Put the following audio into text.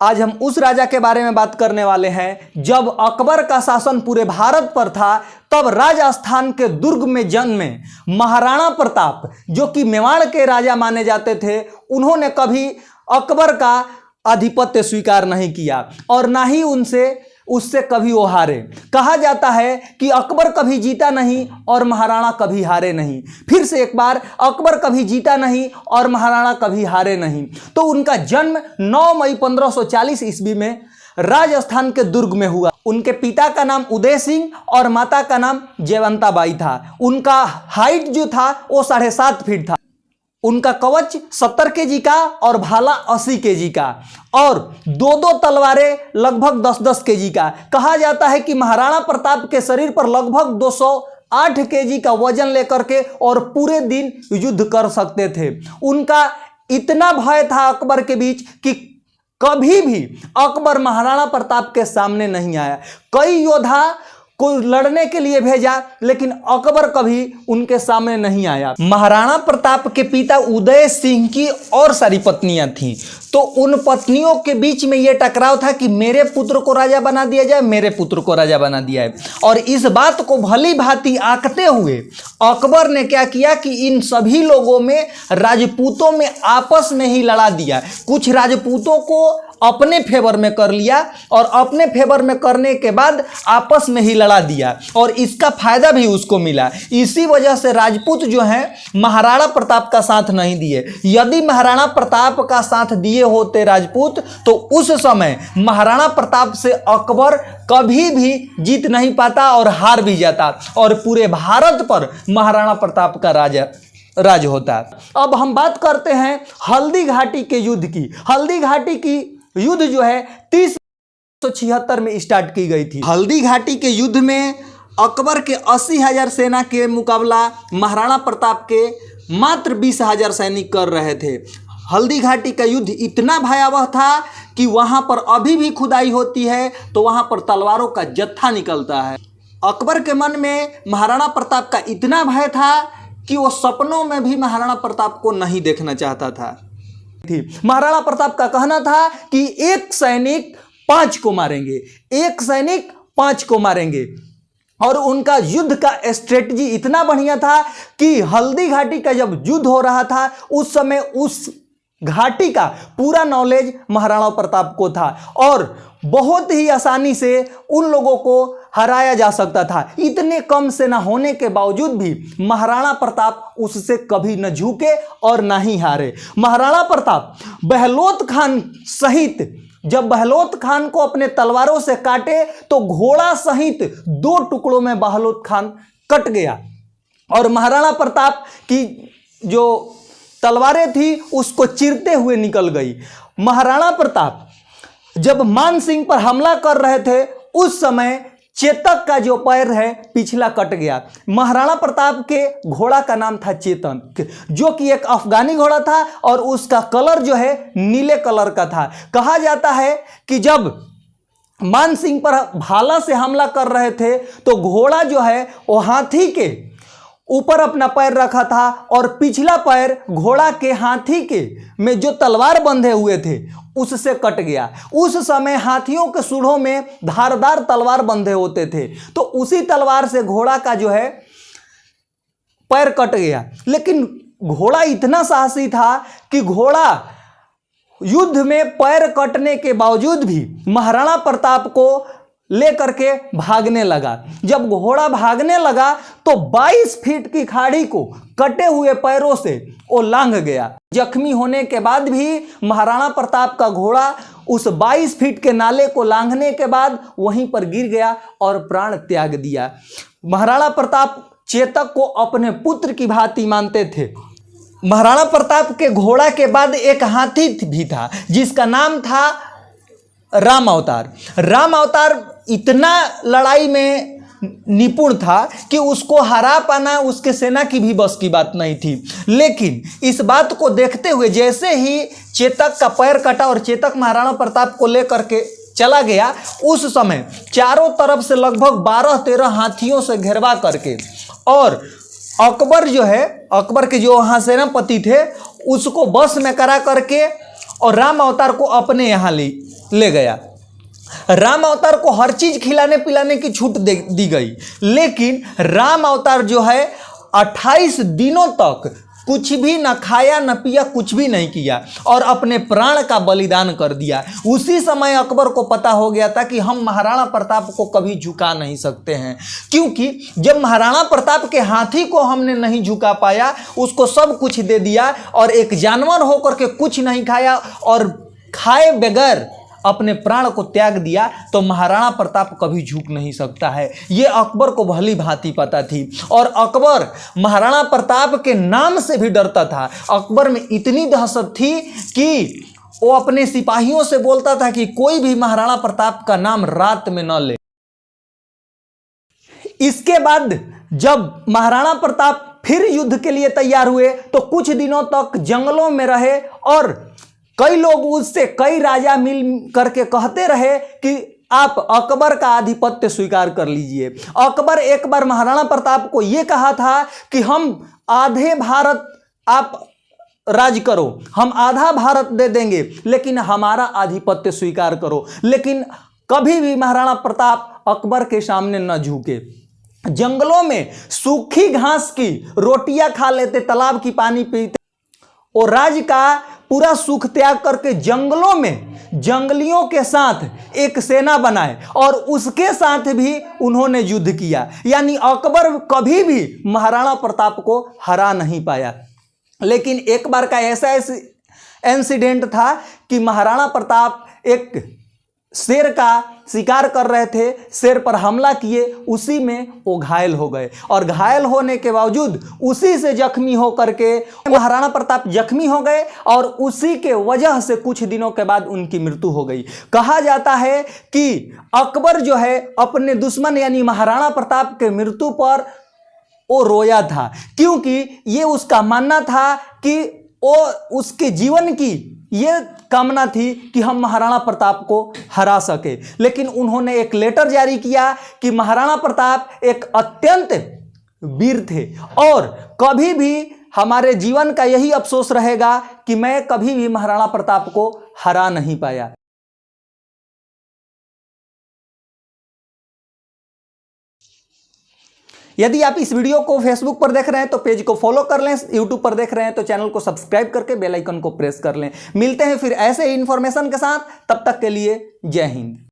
आज हम उस राजा के बारे में बात करने वाले हैं जब अकबर का शासन पूरे भारत पर था, तब राजस्थान के दुर्ग में जन्मे महाराणा प्रताप, जो कि मेवाड़ के राजा माने जाते थे, उन्होंने कभी अकबर का आधिपत्य स्वीकार नहीं किया और ना ही उससे कभी वो हारे। कहा जाता है कि अकबर कभी जीता नहीं और महाराणा कभी हारे नहीं। फिर से एक बार, अकबर कभी जीता नहीं और महाराणा कभी हारे नहीं। तो उनका जन्म 9 मई 1540 ईस्वी में राजस्थान के दुर्ग में हुआ। उनके पिता का नाम उदय सिंह और माता का नाम जयवंता बाई था। उनका हाइट जो था वो 7.5 फीट था। उनका कवच 70 केजी का और भाला 80 केजी का और दो तलवारें लगभग 10-10 केजी का। कहा जाता है कि महाराणा प्रताप के शरीर पर लगभग 208 केजी का वजन लेकर के और पूरे दिन युद्ध कर सकते थे। उनका इतना भय था अकबर के बीच कि कभी भी अकबर महाराणा प्रताप के सामने नहीं आया। कई योद्धा को लड़ने के लिए भेजा, लेकिन अकबर कभी उनके सामने नहीं आया। महाराणा प्रताप के पिता उदय सिंह की और सारी पत्नियां थीं, तो उन पत्नियों के बीच में यह टकराव था कि मेरे पुत्र को राजा बना दिया जाए, मेरे पुत्र को राजा बना दिया जाए। और इस बात को भली भांति आंकते हुए अकबर ने क्या किया कि इन सभी लोगों में, राजपूतों में आपस में ही लड़ा दिया। कुछ राजपूतों को अपने फेवर में कर लिया और अपने फेवर में करने के बाद आपस में ही लड़ा दिया और इसका फायदा भी उसको मिला। इसी वजह से राजपूत जो हैं महाराणा प्रताप का साथ नहीं दिए। यदि महाराणा प्रताप का साथ दिए होते राजपूत, तो उस समय महाराणा प्रताप से अकबर कभी भी जीत नहीं पाता और हार भी जाता और पूरे भारत पर महाराणा प्रताप का राज होता। अब हम बात करते हैं हल्दी घाटी के युद्ध की। हल्दी घाटी की युद्ध जो है 1376 में स्टार्ट की गई थी। हल्दी घाटी के युद्ध में अकबर के 80,000 सेना के मुकाबला महाराणा प्रताप के मात्र 20,000 सैनिक कर रहे थे। हल्दी घाटी का युद्ध इतना भयावह था कि वहां पर अभी भी खुदाई होती है तो वहां पर तलवारों का जत्था निकलता है। अकबर के मन में महाराणा प्रताप का इतना भय था कि वो सपनों में भी महाराणा प्रताप को नहीं देखना चाहता था। महाराणा प्रताप का कहना था कि एक सैनिक 5 को मारेंगे, एक सैनिक 5 को मारेंगे। और उनका युद्ध का स्ट्रेटजी इतना बढ़िया था कि हल्दी घाटी का जब युद्ध हो रहा था उस समय उस घाटी का पूरा नॉलेज महाराणा प्रताप को था और बहुत ही आसानी से उन लोगों को हराया जा सकता था। इतने कम सेना होने के बावजूद भी महाराणा प्रताप उससे कभी न झुके और न ही हारे। महाराणा प्रताप बहलोत खान सहित, जब बहलोत खान को अपने तलवारों से काटे तो घोड़ा सहित 2 टुकड़ों में बहलोत खान कट गया और महाराणा प्रताप की जो तलवारें थी उसको चीरते हुए निकल गई। महाराणा प्रताप जब मान सिंह पर हमला कर रहे थे उस समय चेतक का जो पैर है पिछला कट गया। महाराणा प्रताप के घोड़ा का नाम था चेतन, जो कि एक अफगानी घोड़ा था और उसका कलर जो है नीले कलर का था। कहा जाता है कि जब मान सिंह पर भाला से हमला कर रहे थे तो घोड़ा जो है वो हाथी के ऊपर अपना पैर रखा था और पिछला पैर घोड़ा के हाथी के में जो तलवार बंधे हुए थे उससे कट गया। उस समय हाथियों के सूढ़ों में धारदार तलवार बंधे होते थे, तो उसी तलवार से घोड़ा का जो है पैर कट गया। लेकिन घोड़ा इतना साहसी था कि घोड़ा युद्ध में पैर कटने के बावजूद भी महाराणा प्रताप को लेकर के भागने लगा। जब घोड़ा भागने लगा तो 22 फीट की खाड़ी को कटे हुए पैरों से वो लांघ गया। जख्मी होने के बाद भी महाराणा प्रताप का घोड़ा उस 22 फीट के नाले को लांघने के बाद वहीं पर गिर गया और प्राण त्याग दिया। महाराणा प्रताप चेतक को अपने पुत्र की भांति मानते थे। महाराणा प्रताप के घोड़ा के बाद एक हाथी भी था जिसका नाम था राम अवतार। राम अवतार इतना लड़ाई में निपुण था कि उसको हरा पाना उसके सेना की भी बस की बात नहीं थी। लेकिन इस बात को देखते हुए जैसे ही चेतक का पैर कटा और चेतक महाराणा प्रताप को लेकर के चला गया, उस समय चारों तरफ से लगभग 12-13 हाथियों से घेरवा करके और अकबर जो है, अकबर के जो वहाँ सेनापति थे उसको बस में करा करके और राम अवतार को अपने यहाँ ले गया। राम अवतार को हर चीज खिलाने पिलाने की छूट दी गई, लेकिन राम अवतार जो है 28 दिनों तक कुछ भी न खाया न पिया, कुछ भी नहीं किया और अपने प्राण का बलिदान कर दिया। उसी समय अकबर को पता हो गया था कि हम महाराणा प्रताप को कभी झुका नहीं सकते हैं, क्योंकि जब महाराणा प्रताप के हाथी को हमने नहीं झुका पाया, उसको सब कुछ दे दिया और एक जानवर होकर के कुछ नहीं खाया और खाए बगैर अपने प्राण को त्याग दिया, तो महाराणा प्रताप कभी झुक नहीं सकता है। ये अकबर को भली भांति पता थी और अकबर महाराणा प्रताप के नाम से भी डरता था। अकबर में इतनी दहशत थी कि वो अपने सिपाहियों से बोलता था कि कोई भी महाराणा प्रताप का नाम रात में न ले। इसके बाद जब महाराणा प्रताप फिर युद्ध के लिए तैयार हुए तो कुछ दिनों तक जंगलों में रहे और कई लोग उससे, कई राजा मिल करके कहते रहे कि आप अकबर का आधिपत्य स्वीकार कर लीजिए। अकबर एक बार महाराणा प्रताप को यह कहा था कि हम आधे भारत आप राज करो, हम आधा भारत दे देंगे, लेकिन हमारा आधिपत्य स्वीकार करो। लेकिन कभी भी महाराणा प्रताप अकबर के सामने न झुके। जंगलों में सूखी घास की रोटियां खा लेते, तालाब की पानी पीते और राज का पूरा सुख त्याग करके जंगलों में जंगलियों के साथ एक सेना बनाए और उसके साथ भी उन्होंने युद्ध किया। यानी अकबर कभी भी महाराणा प्रताप को हरा नहीं पाया। लेकिन एक बार का ऐसा इंसिडेंट था कि महाराणा प्रताप एक शेर का शिकार कर रहे थे, शेर पर हमला किए, उसी में वो घायल हो गए और घायल होने के बावजूद उसी से जख्मी होकर के महाराणा प्रताप जख्मी हो गए और उसी के वजह से कुछ दिनों के बाद उनकी मृत्यु हो गई। कहा जाता है कि अकबर जो है अपने दुश्मन यानी महाराणा प्रताप के मृत्यु पर वो रोया था, क्योंकि ये उसका मानना था कि वो उसके जीवन की ये कामना थी कि हम महाराणा प्रताप को हरा सके। लेकिन उन्होंने एक लेटर जारी किया कि महाराणा प्रताप एक अत्यंत वीर थे और कभी भी हमारे जीवन का यही अफसोस रहेगा कि मैं कभी भी महाराणा प्रताप को हरा नहीं पाया। यदि आप इस वीडियो को फेसबुक पर देख रहे हैं तो पेज को फॉलो कर लें, यूट्यूब पर देख रहे हैं तो चैनल को सब्सक्राइब करके बेल आइकन को प्रेस कर लें। मिलते हैं फिर ऐसे ही इंफॉर्मेशन के साथ, तब तक के लिए जय हिंद।